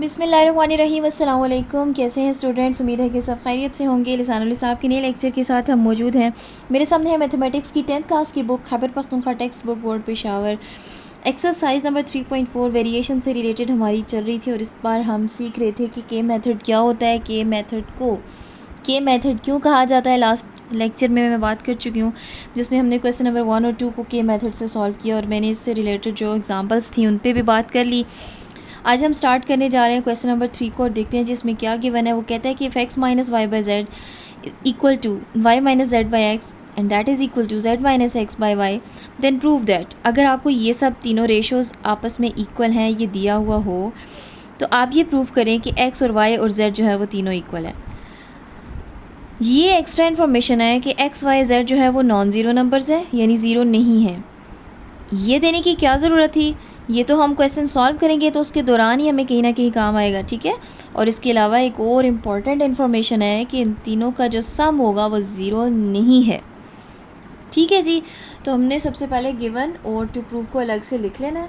बिस्मिल्लाहिर्रहमानिर्रहीम। अस्सलाम वालेकुम। कैसे हैं स्टूडेंट्स? उम्मीद है कि सब खैरियत से होंगे। लिसानुल साहब के नए लेक्चर के साथ हम मौजूद हैं। मेरे सामने है मैथमेटिक्स की 10th क्लास की book Khyber Pakhtunkhwa text book board Peshawar. Exercise number 3.4 variation से रिलेटेड हमारी चल रही थी और इस बार हम सीख रहे थे कि के मेथड क्या होता है, के मेथड को के मेथड क्यों कहा जाता है। लास्ट लेक्चर में मैं बात कर चुकी हूँ जिसमें हमने क्वेश्चन नंबर 1 और 2 को के मेथड से सॉल्व किया और मैंने इससे रिलेटेड जो एग्जांपल्स थी उन पे भी बात कर ली। आज हम स्टार्ट करने जा रहे हैं क्वेश्चन नंबर 3 को और देखते हैं जिसमें क्या गिवन है। वो कहता है कि if x minus y by z is equal to y minus z by x and that is equal to z minus x by y then prove that. अगर आपको ये सब तीनों रेशोज़ आपस में इक्वल हैं, ये दिया हुआ हो, तो आप ये प्रूव करें कि एक्स और वाई और जेड जो है वो तीनों इक्वल है। ये एक्स्ट्रा इन्फॉर्मेशन है कि एक्स वाई जेड जो है वो नॉन ज़ीरो नंबर्स है, यानी ज़ीरो नहीं है। ये देने की क्या ज़रूरत थी? ये तो हम क्वेश्चन सॉल्व करेंगे तो उसके दौरान ही हमें कहीं ना कहीं काम आएगा, ठीक है। और इसके अलावा एक और इम्पॉर्टेंट इन्फॉर्मेशन है कि इन तीनों का जो सम होगा वो ज़ीरो नहीं है, ठीक है जी। तो हमने सबसे पहले गिवन और टू प्रूव को अलग से लिख लेना है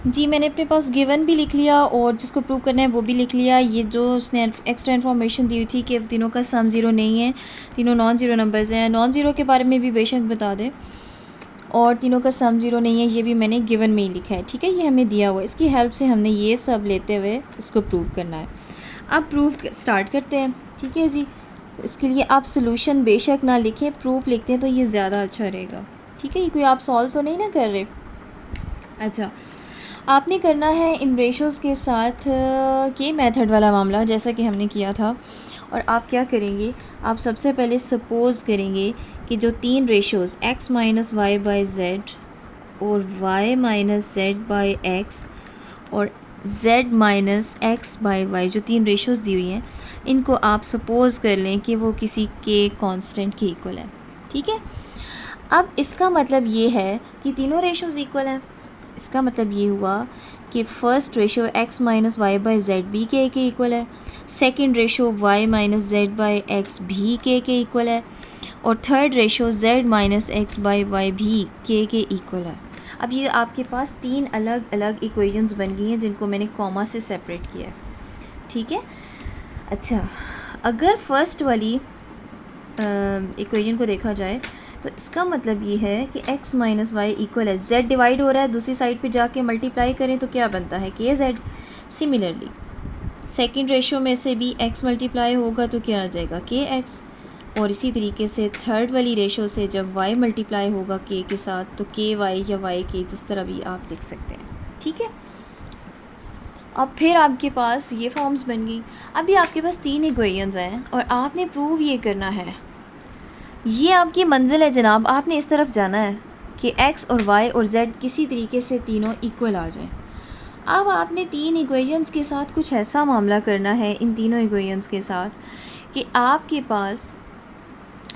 जी। मैंने अपने पास गिवन भी लिख लिया और जिसको प्रूव करना है वो भी लिख लिया। ये जो उसने एक्स्ट्रा इन्फॉर्मेशन दी हुई थी कि तीनों का सम ज़ीरो नहीं है, तीनों नॉन ज़ीरो नंबर्स हैं। नॉन ज़ीरो के बारे में भी बेशक बता दें और तीनों का सम ज़ीरो नहीं है, ये भी मैंने गिवन में ही लिखा है, ठीक है। ये हमें दिया हुआ है, इसकी हेल्प से हमने ये सब लेते हुए इसको प्रूव करना है। अब प्रूफ स्टार्ट करते हैं, ठीक है जी। तो इसके लिए आप सोल्यूशन बेशक ना लिखें, प्रूफ लिखते हैं तो ये ज़्यादा अच्छा रहेगा, ठीक है। ये कोई आप सॉल्व तो नहीं ना कर रहे। अच्छा, आपने करना है इन रेशोज़ के साथ के मेथड वाला मामला जैसा कि हमने किया था। और आप क्या करेंगे, आप सबसे पहले सपोज़ करेंगे कि जो तीन ratios x minus y by z और y minus z by x और z minus x by y, जो तीन रेशोज़ दी हुई हैं, इनको आप सपोज़ कर लें कि वो किसी के कांस्टेंट के इक्वल है, ठीक है। अब इसका मतलब ये है कि तीनों रेशोज़ इक्वल हैं। इसका मतलब ये हुआ कि first ratio x minus y by z भी के इक्वल है, second ratio y minus z by x भी के इक्वल है और third ratio z minus x by y भी के इक्वल है। अब ये आपके पास तीन अलग अलग इक्वेशंस बन गई हैं जिनको मैंने कॉमा से सेपरेट किया है, ठीक है। अच्छा, अगर फर्स्ट वाली इक्वेशन को देखा जाए तो इसका मतलब ये है कि x माइनस वाई इक्वल है, z डिवाइड हो रहा है, दूसरी साइड पे जाके मल्टीप्लाई करें तो क्या बनता है, के जेड। सिमिलरली सेकेंड रेशो में से भी x मल्टीप्लाई होगा तो क्या आ जाएगा, के एक्स। और इसी तरीके से थर्ड वाली रेशो से जब y मल्टीप्लाई होगा k के साथ तो के वाई या y के, जिस तरह भी आप लिख सकते हैं, ठीक है। अब फिर आपके पास ये फॉर्म्स बन गई। अभी आपके पास तीन इक्वेशंस हैं और आपने प्रूव ये करना है। ये आपकी मंजिल है जनाब, आपने इस तरफ जाना है कि x और y और z किसी तरीके से तीनों इक्वल आ जाए। अब आपने तीन इक्वेशंस के साथ कुछ ऐसा मामला करना है, इन तीनों इक्वेशंस के साथ, कि आपके पास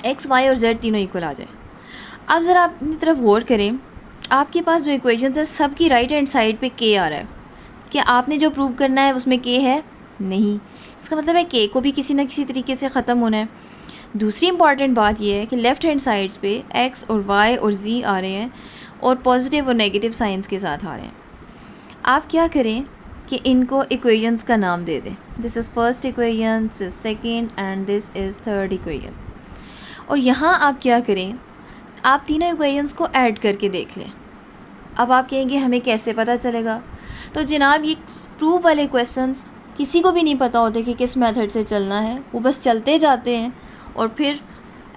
x, y और z तीनों इक्वल आ जाए। अब ज़रा अपनी तरफ गौर करें, आपके पास जो इक्वेशंस है सब की राइट हैंड साइड पे k आ रहा है। क्या आपने जो प्रूव करना है उसमें k है? नहीं। इसका मतलब है k को भी किसी न किसी तरीके से ख़त्म होना है। दूसरी इंपॉर्टेंट बात यह है कि लेफ़्ट हैंड साइड्स पे x और y और z आ रहे हैं और पॉजिटिव और नेगेटिव साइंस के साथ आ रहे हैं। आप क्या करें कि इनको इक्वेशंस का नाम दे दें। This is first equation, this is second and this is third equation. और यहाँ आप क्या करें, आप तीनों इक्वेशंस को ऐड करके देख लें। अब आप कहेंगे हमें कैसे पता चलेगा? तो जनाब ये प्रूफ वाले क्वेश्चंस किसी को भी नहीं पता होते कि किस मेथड से चलना है, वो बस चलते जाते हैं और फिर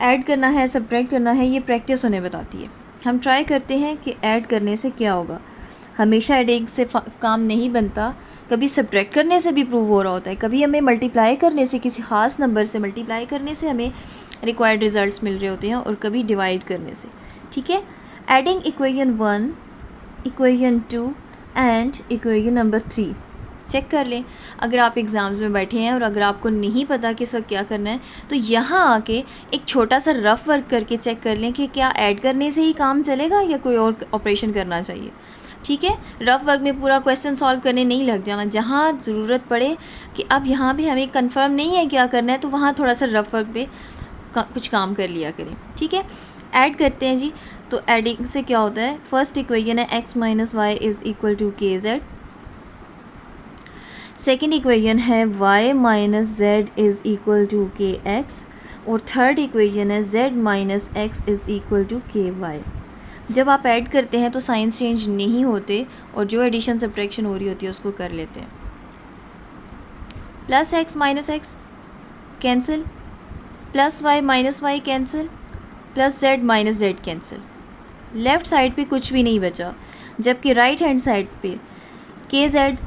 ऐड करना है, सब्ट्रैक्ट करना है, ये प्रैक्टिस उन्हें बताती है। हम ट्राई करते हैं कि ऐड करने से क्या होगा। हमेशा एडिंग से काम नहीं बनता, कभी सब्ट्रैक्ट करने से भी प्रूव हो रहा होता है, कभी हमें मल्टीप्लाई करने से, किसी ख़ास नंबर से मल्टीप्लाई करने से हमें रिक्वायर्ड रिज़ल्ट्स मिल रहे होते हैं और कभी डिवाइड करने से, ठीक है। Adding equation 1, equation 2 and equation number 3 check कर लें। अगर आप एग्ज़ाम्स में बैठे हैं और अगर आपको नहीं पता कि इसका क्या करना है तो यहाँ आके एक छोटा सा रफ़ वर्क करके चेक कर लें कि क्या ऐड करने से ही काम चलेगा या कोई और ऑपरेशन करना चाहिए, ठीक है। रफ़ वर्क में पूरा क्वेश्चन सॉल्व करने नहीं लग जाना। जहाँ ज़रूरत पड़े कि अब यहाँ भी हमें कंफर्म नहीं है क्या करना है तो वहाँ थोड़ा सा रफ़ वर्क पे कुछ काम कर लिया करें, ठीक है। ऐड करते हैं जी। तो एडिंग से क्या होता है, फर्स्ट इक्वेशन है x minus y is equal to k z second equation है y minus z is equal to k x, और थर्ड इक्वेशन है z minus x is equal to k y. जब आप ऐड करते हैं तो science change नहीं होते और जो एडिशन सब्ट्रैक्शन हो रही होती है उसको कर लेते हैं। Plus x minus x cancel, plus y minus y cancel, plus z minus z cancel. Left side पे कुछ भी नहीं बचा, जबकि राइट हैंड साइड पे के जेड,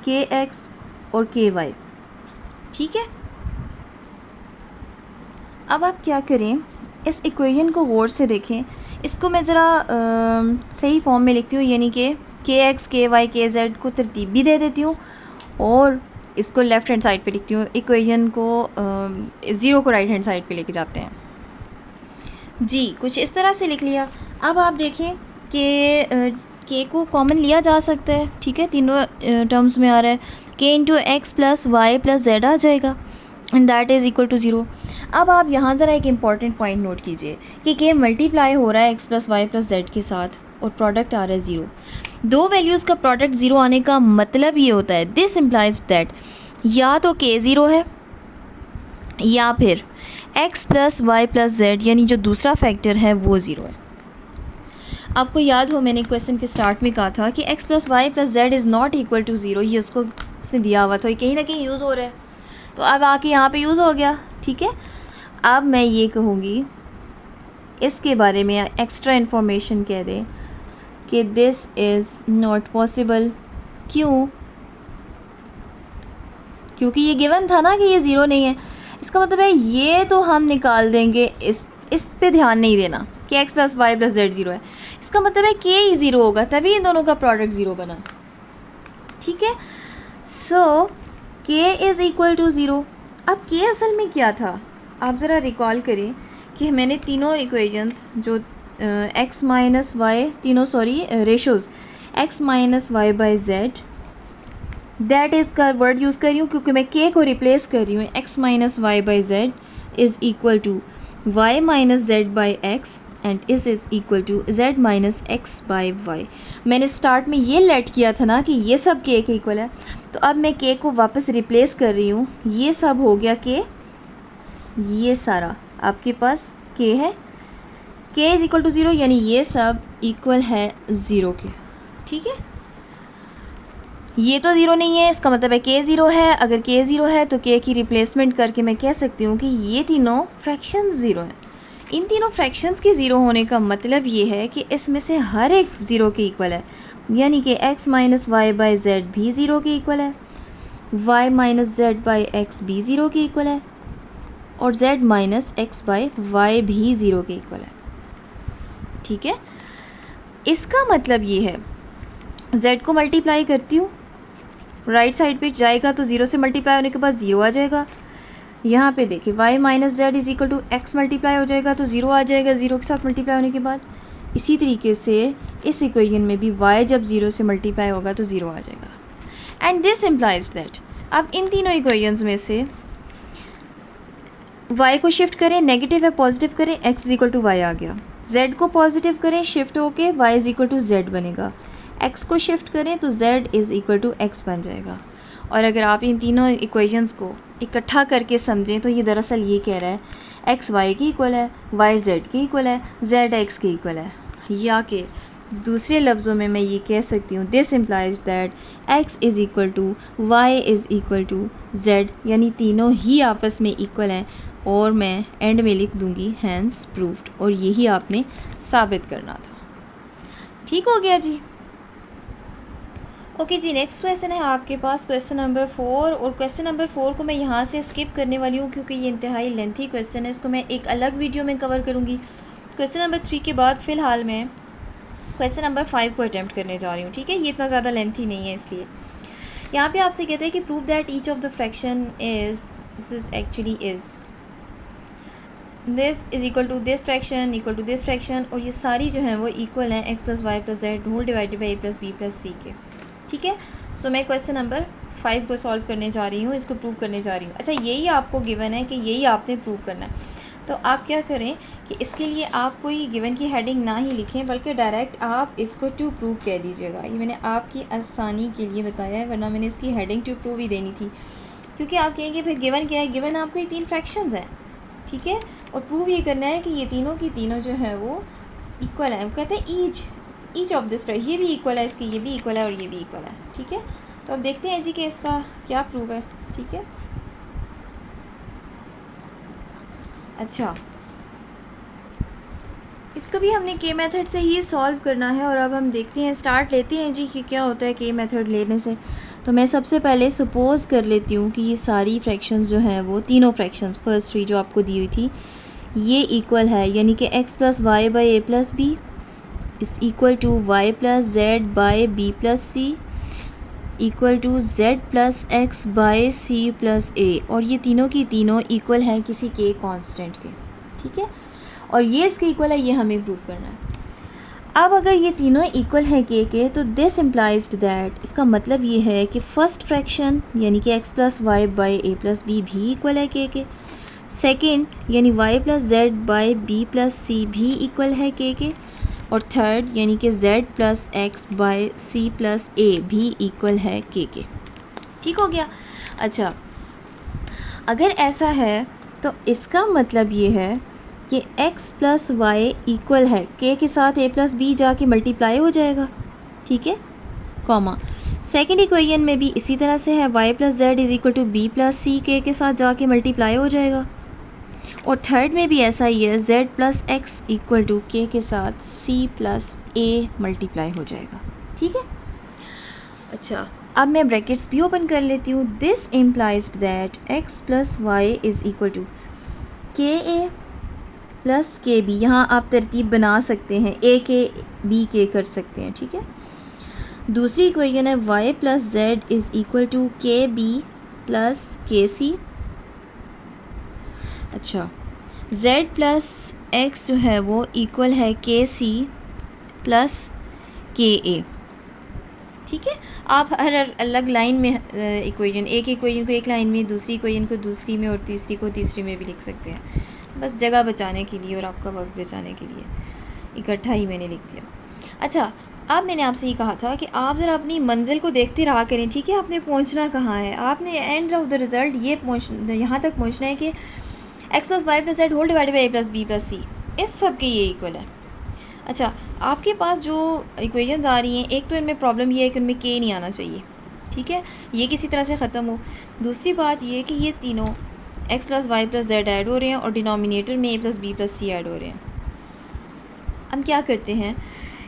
के एक्स और के वाई। ठीक है, अब आप क्या करें, इस इक्वेशन को गौर से देखें। इसको मैं ज़रा सही फॉर्म में लिखती हूँ, यानी कि के एक्स, के वाई, के जेड को तरतीब भी दे देती हूँ और इसको लेफ़्ट हैंड साइड पे लिखती हूँ। इक्वेशन को ज़ीरो को राइट हैंड साइड पे लेके जाते हैं जी। कुछ इस तरह से लिख लिया। अब आप देखें कि के को कॉमन लिया जा सकता है। ठीक है, तीनों टर्म्स में आ रहा है। के into X plus Y plus Z आ जाएगा and that is equal to zero. अब आप यहाँ ज़रा एक इम्पॉर्टेंट पॉइंट नोट कीजिए कि के मल्टीप्लाई हो रहा है x plus Y plus z के साथ और प्रोडक्ट आ रहा है ज़ीरो। दो वैल्यूज़ का प्रोडक्ट ज़ीरो आने का मतलब ये होता है, दिस इम्प्लाइज दैट या तो के ज़ीरो है या फिर x plus Y plus z यानी जो दूसरा फैक्टर है वो ज़ीरो है। आपको याद हो मैंने क्वेश्चन के स्टार्ट में कहा था कि x plus Y plus Z is not equal to zero, ये उसने दिया हुआ था, ये कहीं ना कहीं यूज़ हो रहा है, तो अब आके यहाँ पे यूज़ हो गया। ठीक है, अब मैं ये कहूँगी इसके बारे में एक्स्ट्रा इन्फॉर्मेशन कह दें कि दिस इज़ नॉट पॉसिबल। क्यों? क्योंकि ये गिवन था ना कि ये ज़ीरो नहीं है। इसका मतलब है ये तो हम निकाल देंगे, इस पे ध्यान नहीं देना कि x plus Y plus z zero है। इसका मतलब है के ही ज़ीरो होगा, तभी इन दोनों का प्रोडक्ट ज़ीरो बना। ठीक है, सो के इज़ इक्वल टू ज़ीरो। अब के असल में क्या था, आप ज़रा रिकॉल करें कि मैंने तीनों इक्वेशंस जो एक्स माइनस वाई, तीनों ratios x minus y by z, that is का वर्ड यूज़ कर रही हूँ क्योंकि मैं के को रिप्लेस कर रही हूँ। X minus y by z is equal to y minus z by x and is equal to z minus x by y. मैंने स्टार्ट में ये लेट किया था ना कि ये सब के इक्वल है, तो अब मैं के को वापस रिप्लेस कर रही हूँ। ये सब हो गया के, ये सारा आपके पास के है, के इज़ इक्वल टू ज़ीरो, यानी ये सब इक्वल है ज़ीरो के। ठीक है, ये तो ज़ीरो नहीं है, इसका मतलब है के ज़ीरो है। अगर के ज़ीरो है तो के की रिप्लेसमेंट करके मैं कह सकती हूँ कि ये तीनों फ्रैक्शंस ज़ीरो हैं। इन तीनों फ्रैक्शंस के ज़ीरो होने का मतलब ये है कि इसमें से हर एक ज़ीरो के इक्वल है, यानी कि x minus y by z भी ज़ीरो के इक्वल है, y minus z by x भी ज़ीरो के इक्वल है और z minus x by y भी ज़ीरो के इक्वल है। ठीक है, इसका मतलब ये है जेड को मल्टीप्लाई करती हूँ, राइट साइड पे जाएगा तो ज़ीरो से मल्टीप्लाई होने के बाद ज़ीरो आ जाएगा। यहाँ पे देखिए y minus z is equal to x multiply हो जाएगा तो ज़ीरो आ जाएगा ज़ीरो के साथ मल्टीप्लाई होने के बाद। इसी तरीके से इस इक्वेशन में भी वाई जब ज़ीरो से मल्टीप्लाई होगा तो ज़ीरो आ जाएगा एंड दिस इम्प्लाइज दैट। अब इन तीनों इक्वेशंस में से वाई को शिफ्ट करें, नेगेटिव है पॉजिटिव करें, X is equal to Y आ गया। जेड को पॉजिटिव करें, शिफ्ट होके Y is equal to Z बनेगा। एक्स को शिफ्ट करें तो Z is equal to X बन जाएगा। और अगर आप इन तीनों इक्वेशंस को इकट्ठा करके समझें तो ये दरअसल ये कह रहा है एक्स वाई की इक्वल है, वाई जेड की इक्वल है, जेड एक्स की इक्वल है। या कि दूसरे लफ्ज़ों में मैं ये कह सकती हूँ this implies that x is equal to y is equal to z, यानी तीनों ही आपस में इक्वल हैं। और मैं एंड में लिख दूँगी हैंस प्रूव्ड, और यही आपने साबित करना था। ठीक हो गया जी। ओके जी, नेक्स्ट क्वेश्चन है आपके पास क्वेश्चन नंबर 4, और क्वेश्चन नंबर 4 को मैं यहाँ से स्किप करने वाली हूँ क्योंकि ये इंतहाई लेंथी क्वेश्चन है, इसको मैं एक अलग वीडियो में कवर करूँगी। क्वेश्चन नंबर 3 के बाद फ़िलहाल मैं क्वेश्चन नंबर 5 को अटैम्प्ट करने जा रही हूँ। ठीक है, ये इतना ज़्यादा लेंथी नहीं है, इसलिए यहाँ पे आपसे कहते हैं कि prove that each of the fraction is, this is actually is, this is equal to this fraction equal to this fraction, और ये सारी जो हैं वो इक्वल हैं X plus Y plus Z whole divided by A plus B plus C के। ठीक है, सो मैं क्वेश्चन नंबर 5 को सॉल्व करने जा रही हूँ, इसको प्रूव करने जा रही हूँ। अच्छा, यही आपको गिवन है कि यही आपने प्रूव करना है। तो आप क्या करें कि इसके लिए आप कोई गिवन की हेडिंग ना ही लिखें, बल्कि डायरेक्ट आप इसको टू प्रूव कह दीजिएगा। ये मैंने आपकी आसानी के लिए बताया है, वरना मैंने इसकी हेडिंग टू प्रूव ही देनी थी, क्योंकि आप कहेंगे फिर गिवन क्या है। गिवन आपको ये 3 फ्रैक्शंस हैं, ठीक है, और प्रूव ये करना है कि ये तीनों की तीनों जो है वो इक्वल है। कहते हैं ईच ऑफ दिस फ्रैक्शन, ये भी इक्वल है, इसकी ये भी इक्वल है और ये भी इक्वल है, ठीक है। तो अब देखते हैं जी कि इसका क्या प्रूव है, ठीक है। अच्छा, इसको भी हमने के मेथड से ही सॉल्व करना है, और अब हम देखते हैं, स्टार्ट लेते हैं जी कि क्या होता है के मेथड लेने से। तो मैं सबसे पहले सपोज़ कर लेती हूँ कि ये सारी फ्रैक्शंस जो हैं वो तीनों फ्रैक्शंस फर्स्ट 3 जो आपको दी हुई थी ये इक्वल है, यानी कि x plus Y by A plus B is equal to Y plus Z by B plus C equal to Z plus X by C plus A, और ये तीनों की तीनों इक्वल हैं किसी के कांस्टेंट के, ठीक है। और ये इसके इक्वल है, ये हमें प्रूव करना है। अब अगर ये तीनों इक्वल हैं के तो दिस इम्प्लाइज दैट, इसका मतलब ये है कि फ़र्स्ट फ्रैक्शन यानी कि x plus Y by A plus B भी इक्वल है के। सेकेंड यानी y plus Z by B plus C भी इक्वल है के। और थर्ड यानी कि z plus X by C plus A भी इक्वल है के। ठीक हो गया। अच्छा, अगर ऐसा है तो इसका मतलब ये है कि x प्लस वाई इक्वल है के साथ a प्लस बी जाके मल्टीप्लाई हो जाएगा, ठीक है, कॉमा। सेकेंड इक्वेशन में भी इसी तरह से है, y plus Z is equal to B plus C के साथ जाके मल्टीप्लाई हो जाएगा। और थर्ड में भी ऐसा ही है, z plus x equal to के साथ c प्लस a मल्टीप्लाई हो जाएगा, ठीक है। अच्छा, अब मैं ब्रैकेट्स भी ओपन कर लेती हूँ। This implies that x plus y is equal to k A plus k B, यहाँ आप तरतीब बना सकते हैं, ए के बी के कर सकते हैं, ठीक है। दूसरी इक्वेशन है y plus Z is equal to k B plus k C. अच्छा, z प्लस एक्स जो है वो इक्वल है के सी प्लस के ए, ठीक है। आप हर अलग लाइन में इक्वेशन, एक इक्वेशन को एक लाइन में, दूसरी इक्वेशन को दूसरी में और तीसरी को तीसरी में भी लिख सकते हैं, बस जगह बचाने के लिए और आपका वक्त बचाने के लिए इकट्ठा ही मैंने लिख दिया। अच्छा, अब मैंने आपसे ये कहा था कि आप ज़रा अपनी मंजिल को देखते रहा करें, ठीक है। आपने पहुंचना कहाँ है, आपने एंड ऑफ द रिज़ल्ट ये यहाँ तक पहुंचना है कि x plus Y plus Z whole divided by a plus B plus C, इस सब के ये इक्वल है। अच्छा, आपके पास जो इक्वेशंस आ रही हैं, एक तो इनमें प्रॉब्लम ये है कि उनमें के नहीं आना चाहिए, ठीक है, ये किसी तरह से ख़त्म हो। दूसरी बात ये कि ये तीनों x plus Y plus z add हो रहे हैं और डिनोमिनेटर में a plus B plus C add हो रहे हैं। हम क्या करते हैं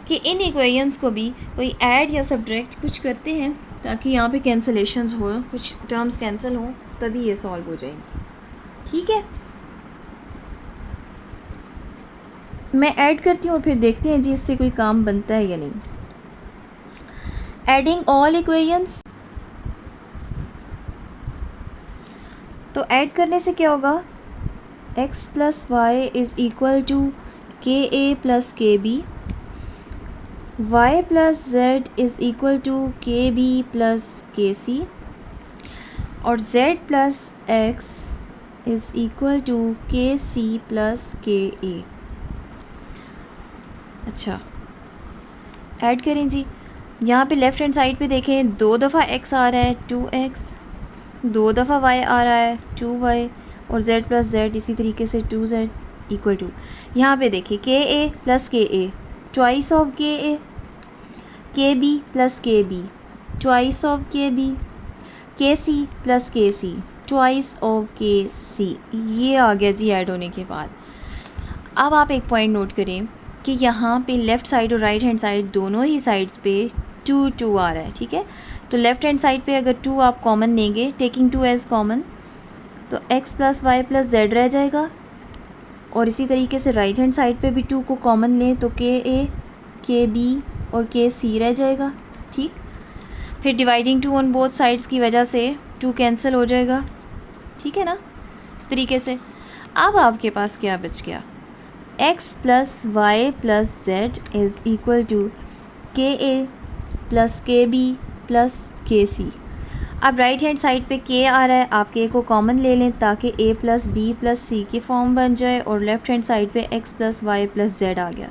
कि इन इक्वेशंस को भी कोई ऐड या सब्ट्रैक्ट कुछ करते हैं ताकि यहाँ पे कैंसलेशंस हो, कुछ टर्म्स कैंसिल हों, तभी ये सॉल्व हो जाएंगी, ठीक है। मैं ऐड करती हूँ और फिर देखते हैं जी इससे कोई काम बनता है या नहीं। एडिंग ऑल इक्वेशंस, तो ऐड करने से क्या होगा, x plus y is equal to k A plus k B, y plus Z is equal to k B plus k C, और z plus x is equal to k C plus के ए। अच्छा, add करें जी। यहाँ पे left hand side पे देखें, 2 दफ़ा x आ रहा है 2x, 2 दफ़ा y आ रहा है 2y, और z प्लस जेड इसी तरीके से 2z इक्वल टू, यहाँ पे देखिए के ए प्लस के ए ट्वाइस ऑफ के B plus k be twice of के C plus k C twice of के सी, ये आ गया जी ऐड होने के बाद। अब आप एक पॉइंट नोट करें कि यहाँ पे लेफ़्ट साइड और राइट हैंड साइड दोनों ही साइड्स पे 2 2 आ रहा है, ठीक है। तो लेफ़्ट हैंड साइड पे अगर 2 आप कॉमन लेंगे, टेकिंग 2 एज़ कॉमन, तो x plus Y plus z रह जाएगा। और इसी तरीके से राइट हैंड साइड पे भी 2 को कॉमन लें तो के ए के बी और के सी रह जाएगा, ठीक। फिर डिवाइडिंग 2 ऑन बोथ साइड्स की वजह से 2 कैंसिल हो जाएगा, ठीक है ना, इस तरीके से। अब आपके पास क्या बच गया, x plus Y plus Z is equal to k A plus k B plus k C. अब राइट हैंड साइड पे के आ रहा है, आप के को कॉमन ले लें ताकि a plus B plus C की फॉर्म बन जाए, और लेफ़्ट हैंड साइड पे x plus Y plus Z आ गया।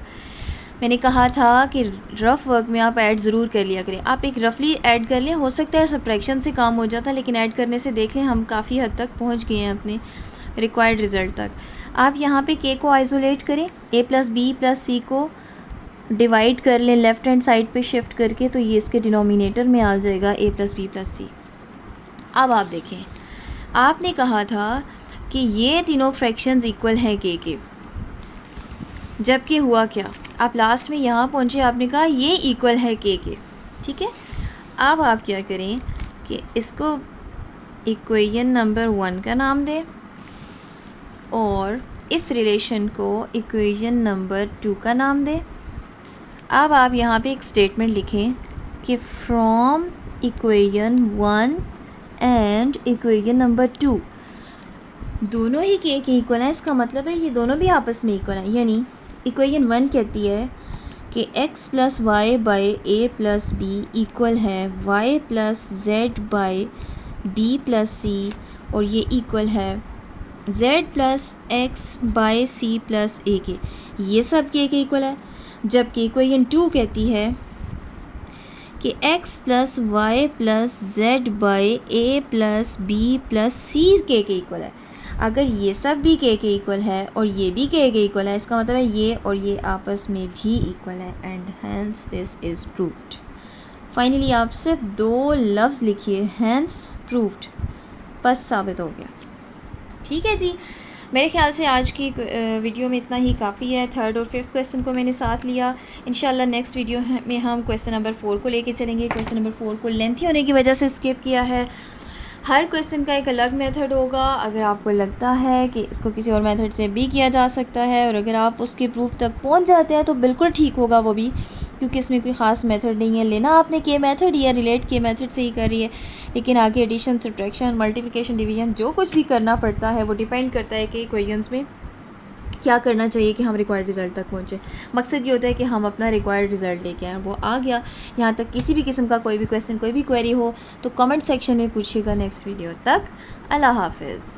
मैंने कहा था कि रफ़ वर्क में आप ऐड ज़रूर कर लिया करें, आप एक रफली ऐड कर लें, हो सकता है सब्ट्रैक्शन से काम हो जाता, लेकिन ऐड करने से देख लें हम काफ़ी हद तक पहुँच गए हैं अपने रिक्वायर्ड रिज़ल्ट तक। आप यहाँ पे के को आइसोलेट करें, a प्लस बी प्लस सी को डिवाइड कर लें लेफ़्ट हैंड साइड पे शिफ्ट करके, तो ये इसके डिनोमिनेटर में आ जाएगा a प्लस बी प्लस सी। अब आप देखें, आपने कहा था कि ये तीनों फ्रैक्शंस इक्वल हैं के, जबकि हुआ क्या, आप लास्ट में यहाँ पहुँचे, आपने कहा ये इक्वल है के, ठीक है। अब आप क्या करें कि इसको इक्वेशन नंबर 1 का नाम दें और इस रिलेशन को इक्वेशन नंबर 2 का नाम दें। अब आप यहाँ पे एक स्टेटमेंट लिखें कि from equation 1 and equation number 2 दोनों ही के इक्वल हैं। इसका मतलब है ये दोनों भी आपस में इक्वल हैं, यानी इक्वेशन 1 कहती है कि x plus Y by A plus B equal है y plus Z by B plus C, और ये इक्वल है z plus X by C plus A के, ये सब के इक्वल है। जबकि इक्वेशन 2 कहती है कि x plus Y plus Z by A plus B plus C के इक्वल है। अगर ये सब भी के इक्वल है और ये भी के इक्वल है, इसका मतलब है ये और ये आपस में भी इक्वल है, and hence this is proved. Finally आप सिर्फ 2 लफ्ज़ लिखिए, हैंस प्रूव्ड, बस साबित हो गया। ठीक है जी, मेरे ख्याल से आज की वीडियो में इतना ही काफ़ी है। 3rd और 5th क्वेश्चन को मैंने साथ लिया। इंशाल्लाह नेक्स्ट वीडियो में हम क्वेश्चन नंबर 4 को लेके चलेंगे। क्वेश्चन नंबर 4 को लेंथी होने की वजह से स्किप किया है। हर क्वेश्चन का एक अलग मेथड होगा। अगर आपको लगता है कि इसको किसी और मेथड से भी किया जा सकता है, और अगर आप उसके प्रूफ तक पहुंच जाते हैं तो बिल्कुल ठीक होगा वो भी, क्योंकि इसमें कोई ख़ास मेथड नहीं है। लेना आपने के मेथड या रिलेट के मेथड से ही कर रही है, लेकिन आगे एडिशन, सब्ट्रैक्शन, मल्टीप्लिकेशन, डिवीजन जो कुछ भी करना पड़ता है वो डिपेंड करता है कि इक्वेशंस में क्या करना चाहिए कि हम रिक्वायर्ड रिज़ल्ट तक पहुँचे। मकसद ये होता है कि हम अपना रिक्वायर्ड रिज़ल्ट लेके आएँ। वो आ गया। यहाँ तक किसी भी किस्म का कोई भी क्वेश्चन, कोई भी क्वेरी हो तो कमेंट सेक्शन में पूछिएगा। नेक्स्ट वीडियो तक अल्लाह हाफिज़।